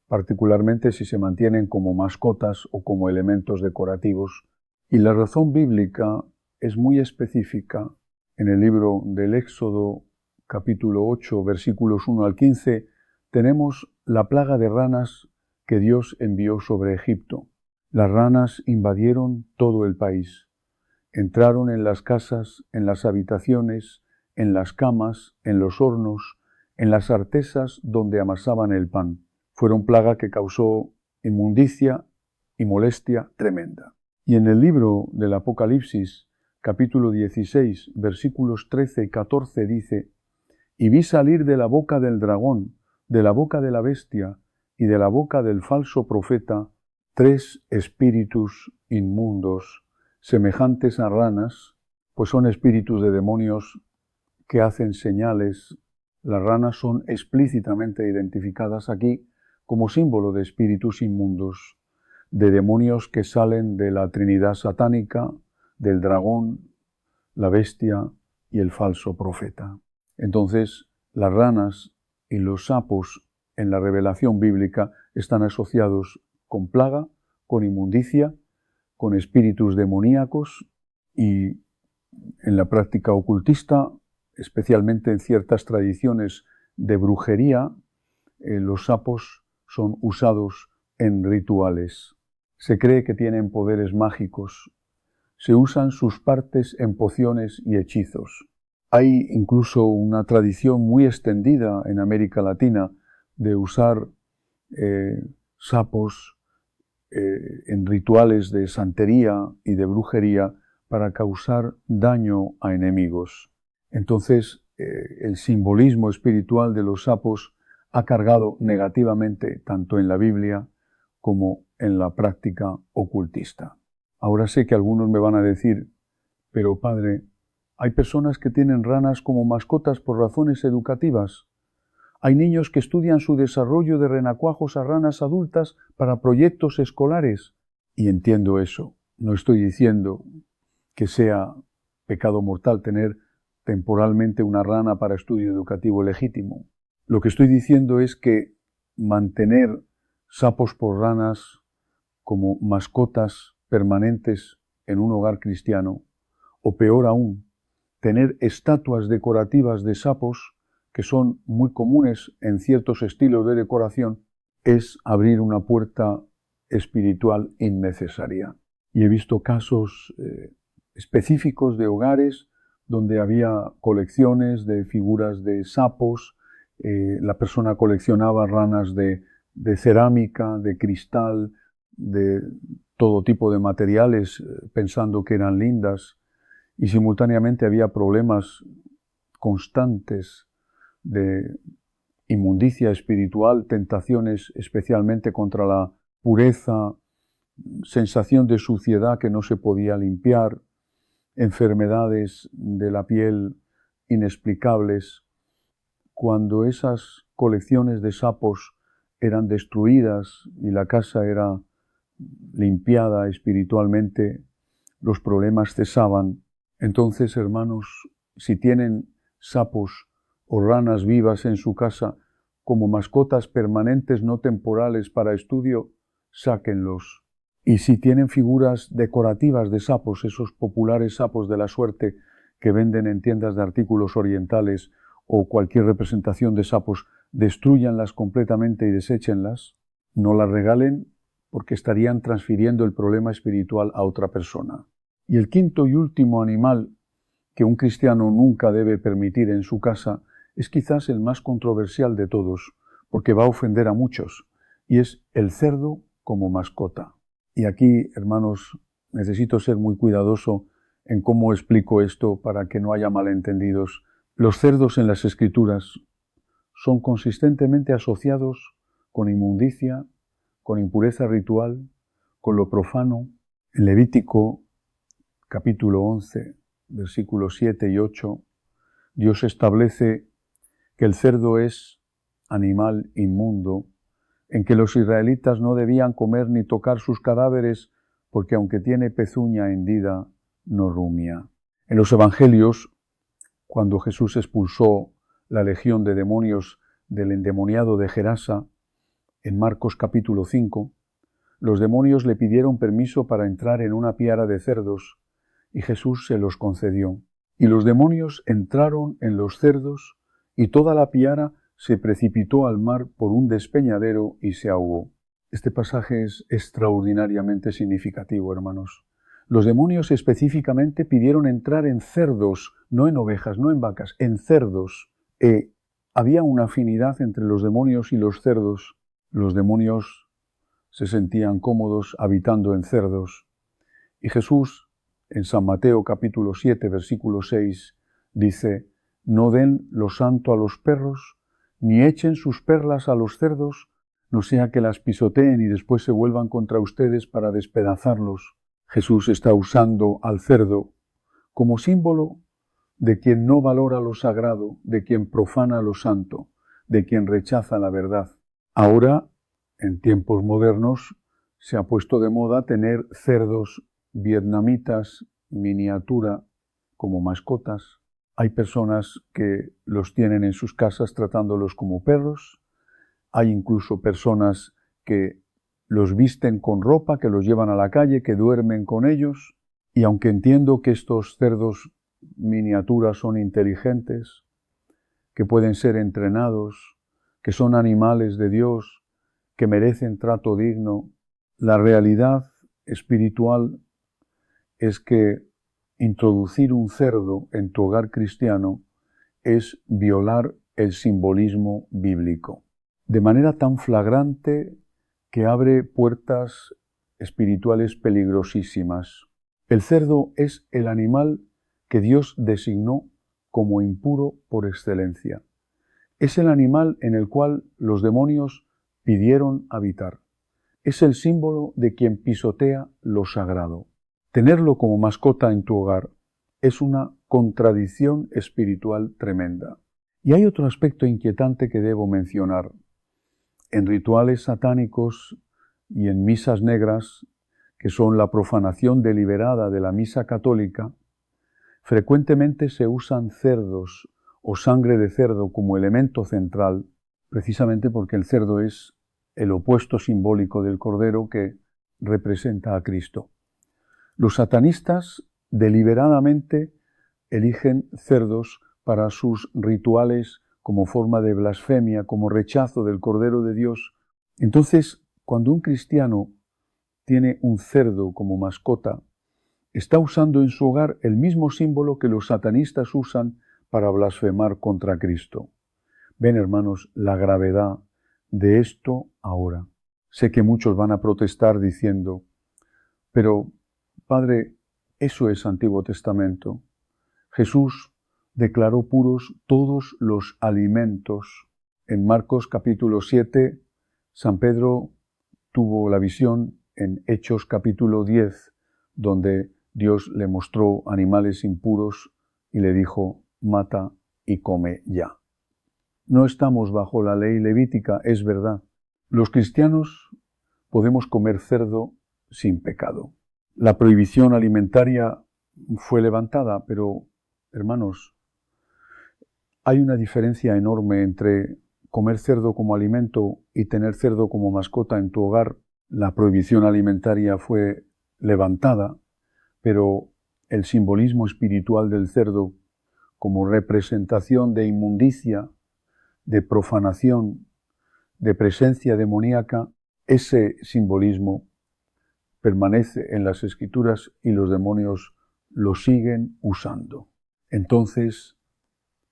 particularmente si se mantienen como mascotas o como elementos decorativos. Y la razón bíblica es muy específica. En el libro del Éxodo, capítulo 8, versículos 1 al 15, tenemos la plaga de ranas que Dios envió sobre Egipto. Las ranas invadieron todo el país. Entraron en las casas, en las habitaciones, en las camas, en los hornos, en las artesas donde amasaban el pan. Fueron plaga que causó inmundicia y molestia tremenda. Y en el libro del Apocalipsis, capítulo 16, versículos 13 y 14 dice: «Y vi salir de la boca del dragón, de la boca de la bestia y de la boca del falso profeta 3 espíritus inmundos, semejantes a ranas», pues son espíritus de demonios que hacen señales. Las ranas son explícitamente identificadas aquí como símbolo de espíritus inmundos, de demonios que salen de la Trinidad satánica, del dragón, la bestia y el falso profeta. Entonces, las ranas y los sapos en la revelación bíblica están asociados con plaga, con inmundicia, con espíritus demoníacos, y en la práctica ocultista, especialmente en ciertas tradiciones de brujería, los sapos son usados en rituales. Se cree que tienen poderes mágicos. Se usan sus partes en pociones y hechizos. Hay incluso una tradición muy extendida en América Latina de usar sapos en rituales de santería y de brujería para causar daño a enemigos. Entonces, el simbolismo espiritual de los sapos ha cargado negativamente tanto en la Biblia como en la práctica ocultista. Ahora sé que algunos me van a decir: pero padre, hay personas que tienen ranas como mascotas por razones educativas. Hay niños que estudian su desarrollo de renacuajos a ranas adultas para proyectos escolares. Y entiendo eso. No estoy diciendo que sea pecado mortal tener temporalmente una rana para estudio educativo legítimo. Lo que estoy diciendo es que mantener sapos por ranas como mascotas permanentes en un hogar cristiano, o peor aún, tener estatuas decorativas de sapos, que son muy comunes en ciertos estilos de decoración, es abrir una puerta espiritual innecesaria. Y he visto casos específicos de hogares donde había colecciones de figuras de sapos, la persona coleccionaba ranas de cerámica, de cristal, de todo tipo de materiales, pensando que eran lindas, y simultáneamente había problemas constantes de inmundicia espiritual, tentaciones especialmente contra la pureza, sensación de suciedad que no se podía limpiar, enfermedades de la piel inexplicables. Cuando esas colecciones de sapos eran destruidas y la casa era limpiada espiritualmente, los problemas cesaban. Entonces, hermanos, si tienen sapos o ranas vivas en su casa como mascotas permanentes no temporales para estudio, sáquenlos. Y si tienen figuras decorativas de sapos, esos populares sapos de la suerte que venden en tiendas de artículos orientales, o cualquier representación de sapos, destrúyanlas completamente y deséchenlas. No las regalen, porque estarían transfiriendo el problema espiritual a otra persona. Y el quinto y último animal que un cristiano nunca debe permitir en su casa es quizás el más controversial de todos, porque va a ofender a muchos, y es el cerdo como mascota. Y aquí, hermanos, necesito ser muy cuidadoso en cómo explico esto para que no haya malentendidos. Los cerdos en las Escrituras son consistentemente asociados con inmundicia, con impureza ritual, con lo profano. En Levítico, capítulo 11, versículos 7 y 8, Dios establece que el cerdo es animal inmundo, en que los israelitas no debían comer ni tocar sus cadáveres, porque aunque tiene pezuña hendida, no rumia. En los evangelios, cuando Jesús expulsó la legión de demonios del endemoniado de Gerasa, en Marcos capítulo 5, los demonios le pidieron permiso para entrar en una piara de cerdos, y Jesús se los concedió. Y los demonios entraron en los cerdos, y toda la piara se precipitó al mar por un despeñadero y se ahogó. Este pasaje es extraordinariamente significativo, hermanos. Los demonios específicamente pidieron entrar en cerdos, no en ovejas, no en vacas, en cerdos. Había una afinidad entre los demonios y los cerdos. Los demonios se sentían cómodos habitando en cerdos. Y Jesús, en San Mateo capítulo 7, versículo 6, dice: no den lo santo a los perros, ni echen sus perlas a los cerdos, no sea que las pisoteen y después se vuelvan contra ustedes para despedazarlos. Jesús está usando al cerdo como símbolo de quien no valora lo sagrado, de quien profana lo santo, de quien rechaza la verdad. Ahora, en tiempos modernos, se ha puesto de moda tener cerdos vietnamitas miniatura como mascotas. Hay personas que los tienen en sus casas tratándolos como perros. Hay incluso personas que los visten con ropa, que los llevan a la calle, que duermen con ellos. Y aunque entiendo que estos cerdos miniaturas son inteligentes, que pueden ser entrenados, que son animales de Dios, que merecen trato digno, la realidad espiritual es que introducir un cerdo en tu hogar cristiano es violar el simbolismo bíblico, de manera tan flagrante que abre puertas espirituales peligrosísimas. El cerdo es el animal que Dios designó como impuro por excelencia. Es el animal en el cual los demonios pidieron habitar. Es el símbolo de quien pisotea lo sagrado. Tenerlo como mascota en tu hogar es una contradicción espiritual tremenda. Y hay otro aspecto inquietante que debo mencionar. En rituales satánicos y en misas negras, que son la profanación deliberada de la misa católica, frecuentemente se usan cerdos o sangre de cerdo como elemento central, precisamente porque el cerdo es el opuesto simbólico del cordero que representa a Cristo. Los satanistas deliberadamente eligen cerdos para sus rituales como forma de blasfemia, como rechazo del Cordero de Dios. Entonces, cuando un cristiano tiene un cerdo como mascota, está usando en su hogar el mismo símbolo que los satanistas usan para blasfemar contra Cristo. Ven, hermanos, la gravedad de esto ahora. Sé que muchos van a protestar diciendo: pero, Padre, eso es Antiguo Testamento. Jesús declaró puros todos los alimentos. En Marcos capítulo 7, San Pedro tuvo la visión en Hechos capítulo 10, donde Dios le mostró animales impuros y le dijo: mata y come ya. No estamos bajo la ley levítica, es verdad. Los cristianos podemos comer cerdo sin pecado. La prohibición alimentaria fue levantada, pero, hermanos, hay una diferencia enorme entre comer cerdo como alimento y tener cerdo como mascota en tu hogar. La prohibición alimentaria fue levantada, pero el simbolismo espiritual del cerdo como representación de inmundicia, de profanación, de presencia demoníaca, ese simbolismo permanece en las Escrituras y los demonios lo siguen usando. Entonces,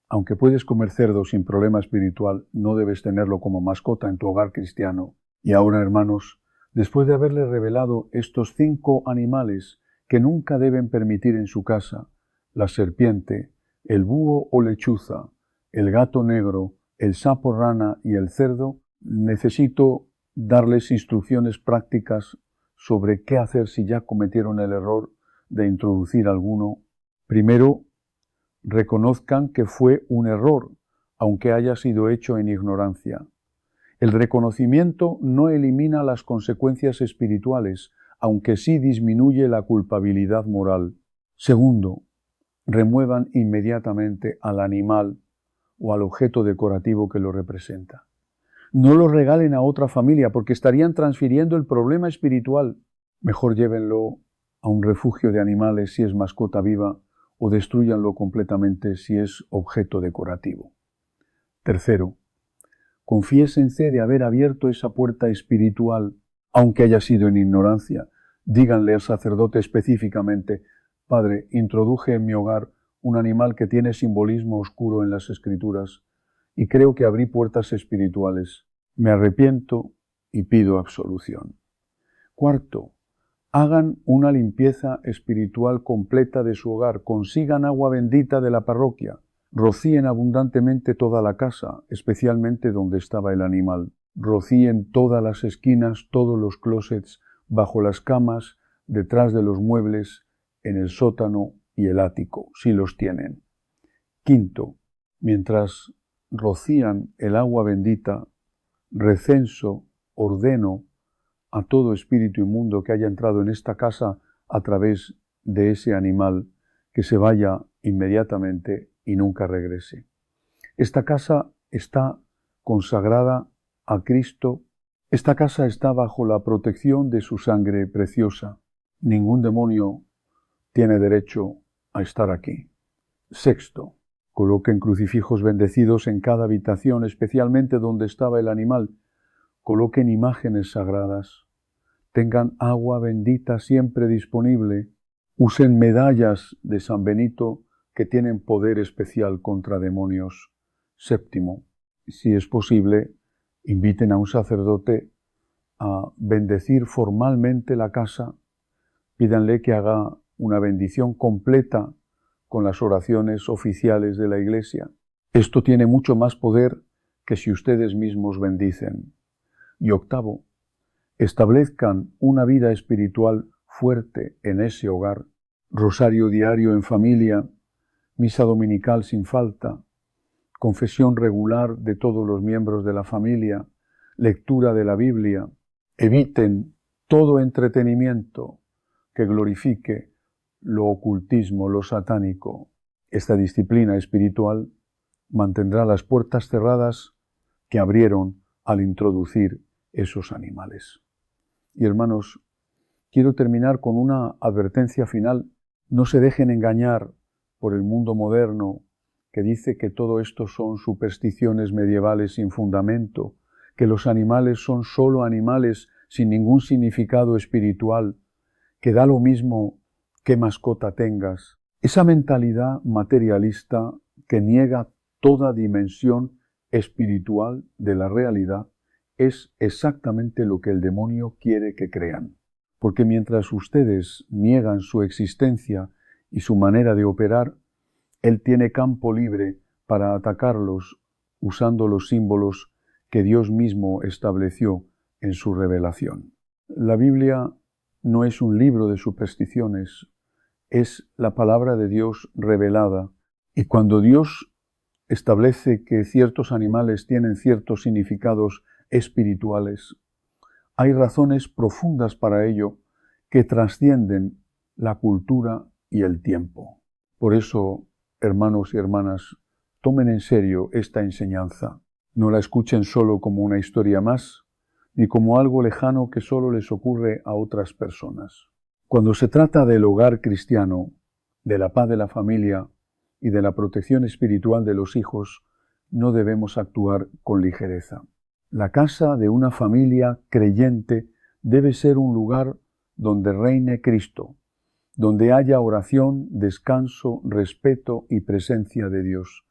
aunque puedes comer cerdo sin problema espiritual, no debes tenerlo como mascota en tu hogar cristiano. Y ahora, hermanos, después de haberle revelado estos 5 animales que nunca deben permitir en su casa: la serpiente, el búho o lechuza, el gato negro, el sapo rana y el cerdo, necesito darles instrucciones prácticas sobre qué hacer si ya cometieron el error de introducir alguno. Primero, reconozcan que fue un error, aunque haya sido hecho en ignorancia. El reconocimiento no elimina las consecuencias espirituales, aunque sí disminuye la culpabilidad moral. Segundo, remuevan inmediatamente al animal o al objeto decorativo que lo representa. No lo regalen a otra familia porque estarían transfiriendo el problema espiritual. Mejor llévenlo a un refugio de animales si es mascota viva, o destrúyanlo completamente si es objeto decorativo. Tercero, confiésense de haber abierto esa puerta espiritual, aunque haya sido en ignorancia. Díganle al sacerdote específicamente: Padre, introduje en mi hogar un animal que tiene simbolismo oscuro en las Escrituras y creo que abrí puertas espirituales. Me arrepiento y pido absolución. Cuarto, hagan una limpieza espiritual completa de su hogar, consigan agua bendita de la parroquia, rocíen abundantemente toda la casa, especialmente donde estaba el animal, rocíen todas las esquinas, todos los closets, bajo las camas, detrás de los muebles, en el sótano y el ático, si los tienen. Quinto, mientras rocían el agua bendita, recenso, ordeno a todo espíritu inmundo que haya entrado en esta casa a través de ese animal, que se vaya inmediatamente y nunca regrese. Esta casa está consagrada a Cristo. Esta casa está bajo la protección de su sangre preciosa. Ningún demonio tiene derecho a estar aquí. Sexto, coloquen crucifijos bendecidos en cada habitación, especialmente donde estaba el animal. Coloquen imágenes sagradas. Tengan agua bendita siempre disponible. Usen medallas de San Benito que tienen poder especial contra demonios. Séptimo, si es posible, inviten a un sacerdote a bendecir formalmente la casa. Pídanle que haga una bendición completa con las oraciones oficiales de la Iglesia. Esto tiene mucho más poder que si ustedes mismos bendicen. Y octavo, establezcan una vida espiritual fuerte en ese hogar, rosario diario en familia, misa dominical sin falta, confesión regular de todos los miembros de la familia, lectura de la Biblia. Eviten todo entretenimiento que glorifique lo ocultismo, lo satánico. Esta disciplina espiritual mantendrá las puertas cerradas que abrieron al introducir esos animales. Y hermanos, quiero terminar con una advertencia final. No se dejen engañar por el mundo moderno que dice que todo esto son supersticiones medievales sin fundamento, que los animales son solo animales sin ningún significado espiritual, que da lo mismo qué mascota tengas. Esa mentalidad materialista que niega toda dimensión espiritual de la realidad es exactamente lo que el demonio quiere que crean. Porque mientras ustedes niegan su existencia y su manera de operar, él tiene campo libre para atacarlos usando los símbolos que Dios mismo estableció en su revelación. La Biblia no es un libro de supersticiones, es la palabra de Dios revelada. Y cuando Dios establece que ciertos animales tienen ciertos significados espirituales, hay razones profundas para ello que trascienden la cultura y el tiempo. Por eso, hermanos y hermanas, tomen en serio esta enseñanza. No la escuchen solo como una historia más, ni como algo lejano que solo les ocurre a otras personas. Cuando se trata del hogar cristiano, de la paz de la familia y de la protección espiritual de los hijos, no debemos actuar con ligereza. La casa de una familia creyente debe ser un lugar donde reine Cristo, donde haya oración, descanso, respeto y presencia de Dios.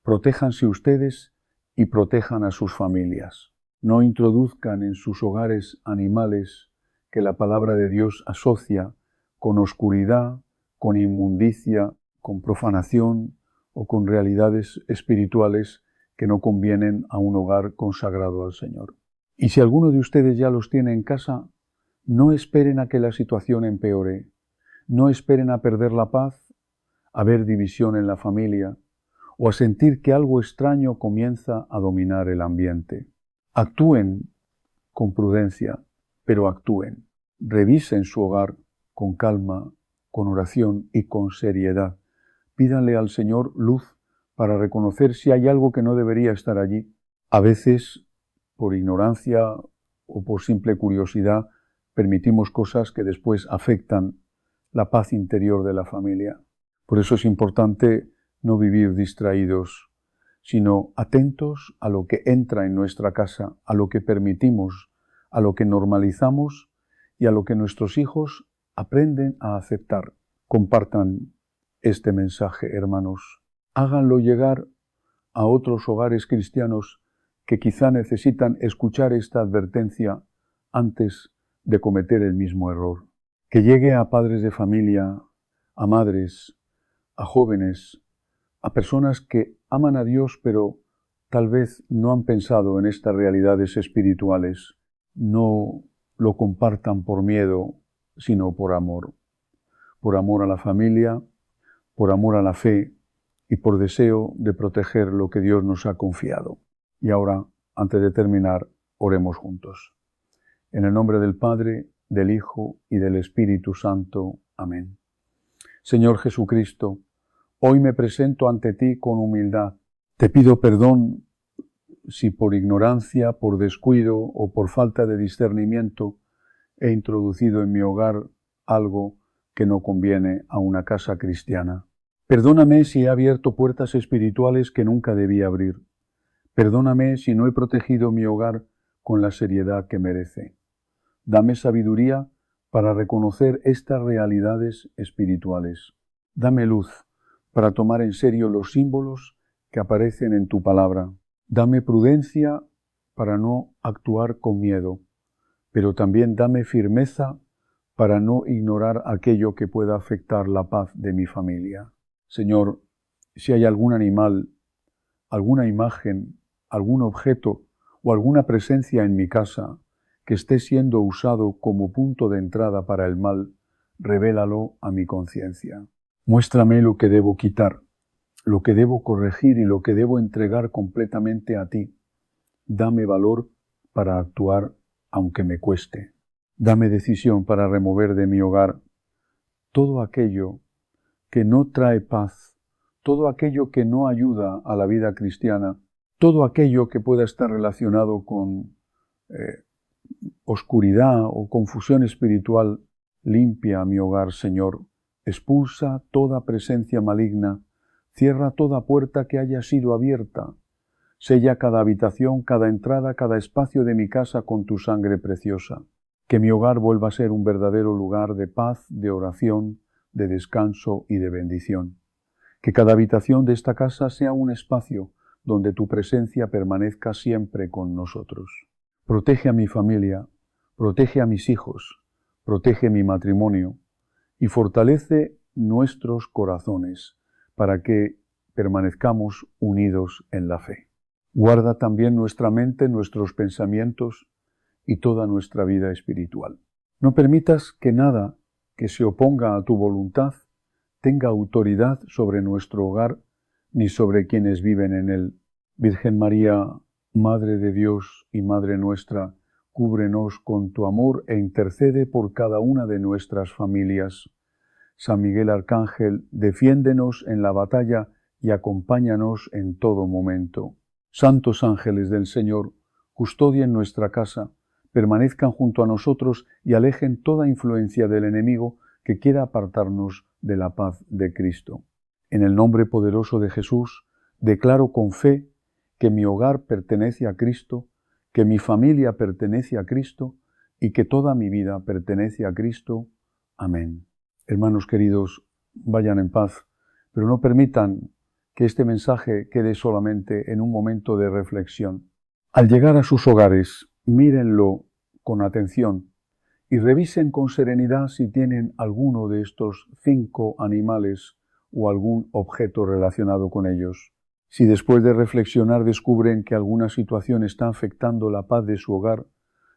Protéjanse ustedes y protejan a sus familias. No introduzcan en sus hogares animales que la palabra de Dios asocia con oscuridad, con inmundicia, con profanación o con realidades espirituales que no convienen a un hogar consagrado al Señor. Y si alguno de ustedes ya los tiene en casa, no esperen a que la situación empeore. No esperen a perder la paz, a ver división en la familia o a sentir que algo extraño comienza a dominar el ambiente. Actúen con prudencia, pero actúen. Revisen su hogar con calma, con oración y con seriedad. Pídanle al Señor luz para reconocer si hay algo que no debería estar allí. A veces, por ignorancia o por simple curiosidad, permitimos cosas que después afectan la paz interior de la familia. Por eso es importante no vivir distraídos, sino atentos a lo que entra en nuestra casa, a lo que permitimos, a lo que normalizamos y a lo que nuestros hijos aprenden a aceptar. Compartan este mensaje, hermanos. Háganlo llegar a otros hogares cristianos que quizá necesitan escuchar esta advertencia antes de cometer el mismo error. Que llegue a padres de familia, a madres, a jóvenes, a personas que aman a Dios pero tal vez no han pensado en estas realidades espirituales. No lo compartan por miedo, sino por amor. Por amor a la familia, por amor a la fe y por deseo de proteger lo que Dios nos ha confiado. Y ahora, antes de terminar, oremos juntos. En el nombre del Padre, del Hijo y del Espíritu Santo. Amén. Señor Jesucristo, hoy me presento ante ti con humildad. Te pido perdón si por ignorancia, por descuido o por falta de discernimiento he introducido en mi hogar algo que no conviene a una casa cristiana. Perdóname si he abierto puertas espirituales que nunca debí abrir. Perdóname si no he protegido mi hogar con la seriedad que merece. Dame sabiduría para reconocer estas realidades espirituales. Dame luz para tomar en serio los símbolos que aparecen en tu palabra. Dame prudencia para no actuar con miedo, pero también dame firmeza para no ignorar aquello que pueda afectar la paz de mi familia. Señor, si hay algún animal, alguna imagen, algún objeto o alguna presencia en mi casa que esté siendo usado como punto de entrada para el mal, revélalo a mi conciencia. Muéstrame lo que debo quitar, lo que debo corregir y lo que debo entregar completamente a ti. Dame valor para actuar aunque me cueste. Dame decisión para remover de mi hogar todo aquello que no trae paz, todo aquello que no ayuda a la vida cristiana, todo aquello que pueda estar relacionado con oscuridad o confusión espiritual. Limpia mi hogar, Señor. Expulsa toda presencia maligna. Cierra toda puerta que haya sido abierta. Sella cada habitación, cada entrada, cada espacio de mi casa con tu sangre preciosa. Que mi hogar vuelva a ser un verdadero lugar de paz, de oración, de descanso y de bendición. Que cada habitación de esta casa sea un espacio donde tu presencia permanezca siempre con nosotros. Protege a mi familia, protege a mis hijos, protege mi matrimonio y fortalece nuestros corazones para que permanezcamos unidos en la fe. Guarda también nuestra mente, nuestros pensamientos y toda nuestra vida espiritual. No permitas que nada que se oponga a tu voluntad tenga autoridad sobre nuestro hogar ni sobre quienes viven en él. Virgen María, Madre de Dios y Madre nuestra, cúbrenos con tu amor e intercede por cada una de nuestras familias. San Miguel Arcángel, defiéndenos en la batalla y acompáñanos en todo momento. Santos ángeles del Señor, custodien nuestra casa, permanezcan junto a nosotros y alejen toda influencia del enemigo que quiera apartarnos de la paz de Cristo. En el nombre poderoso de Jesús, declaro con fe que mi hogar pertenece a Cristo, que mi familia pertenece a Cristo y que toda mi vida pertenece a Cristo. Amén. Hermanos queridos, vayan en paz, pero no permitan que este mensaje quede solamente en un momento de reflexión. Al llegar a sus hogares, mírenlo con atención y revisen con serenidad si tienen alguno de estos 5 animales o algún objeto relacionado con ellos. Si después de reflexionar descubren que alguna situación está afectando la paz de su hogar,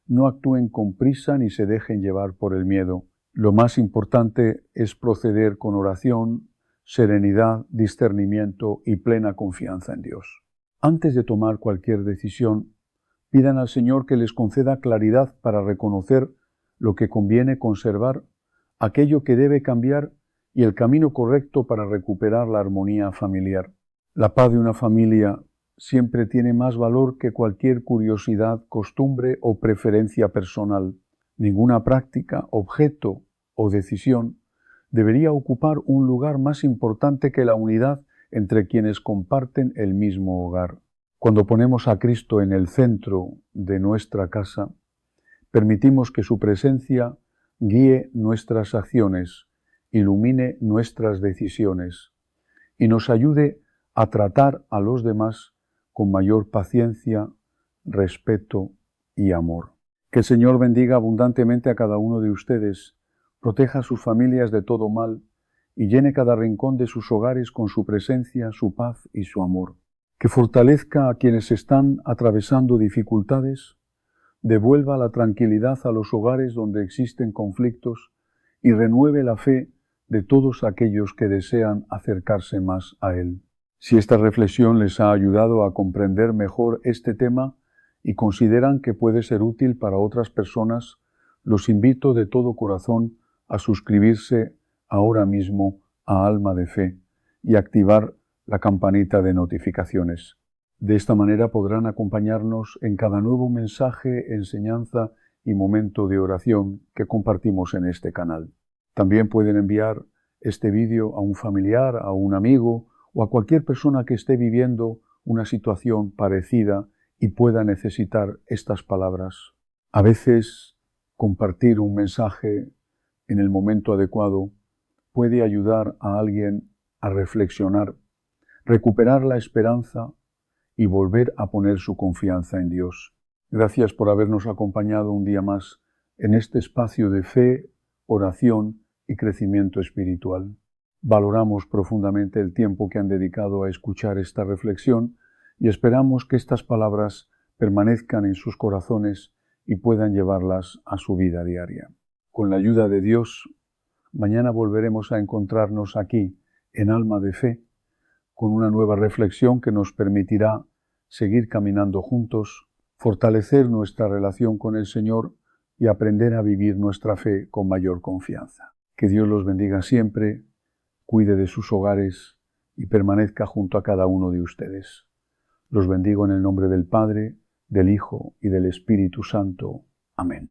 no actúen con prisa ni se dejen llevar por el miedo. Lo más importante es proceder con oración, serenidad, discernimiento y plena confianza en Dios. Antes de tomar cualquier decisión, pidan al Señor que les conceda claridad para reconocer lo que conviene conservar, aquello que debe cambiar y el camino correcto para recuperar la armonía familiar. La paz de una familia siempre tiene más valor que cualquier curiosidad, costumbre o preferencia personal. Ninguna práctica, objeto o decisión debería ocupar un lugar más importante que la unidad entre quienes comparten el mismo hogar. Cuando ponemos a Cristo en el centro de nuestra casa, permitimos que su presencia guíe nuestras acciones, ilumine nuestras decisiones y nos ayude a tratar a los demás con mayor paciencia, respeto y amor. Que el Señor bendiga abundantemente a cada uno de ustedes, proteja a sus familias de todo mal y llene cada rincón de sus hogares con su presencia, su paz y su amor. Que fortalezca a quienes están atravesando dificultades, devuelva la tranquilidad a los hogares donde existen conflictos y renueve la fe de todos aquellos que desean acercarse más a Él. Si esta reflexión les ha ayudado a comprender mejor este tema y consideran que puede ser útil para otras personas, los invito de todo corazón a suscribirse ahora mismo a Alma de Fe y activar la campanita de notificaciones. De esta manera podrán acompañarnos en cada nuevo mensaje, enseñanza y momento de oración que compartimos en este canal. También pueden enviar este vídeo a un familiar, a un amigo o a cualquier persona que esté viviendo una situación parecida y pueda necesitar estas palabras. A veces compartir un mensaje en el momento adecuado puede ayudar a alguien a reflexionar, recuperar la esperanza y volver a poner su confianza en Dios. Gracias por habernos acompañado un día más en este espacio de fe, oración y crecimiento espiritual. Valoramos profundamente el tiempo que han dedicado a escuchar esta reflexión y esperamos que estas palabras permanezcan en sus corazones y puedan llevarlas a su vida diaria. Con la ayuda de Dios, mañana volveremos a encontrarnos aquí, en Alma de Fe, con una nueva reflexión que nos permitirá seguir caminando juntos, fortalecer nuestra relación con el Señor y aprender a vivir nuestra fe con mayor confianza. Que Dios los bendiga siempre, cuide de sus hogares y permanezca junto a cada uno de ustedes. Los bendigo en el nombre del Padre, del Hijo y del Espíritu Santo. Amén.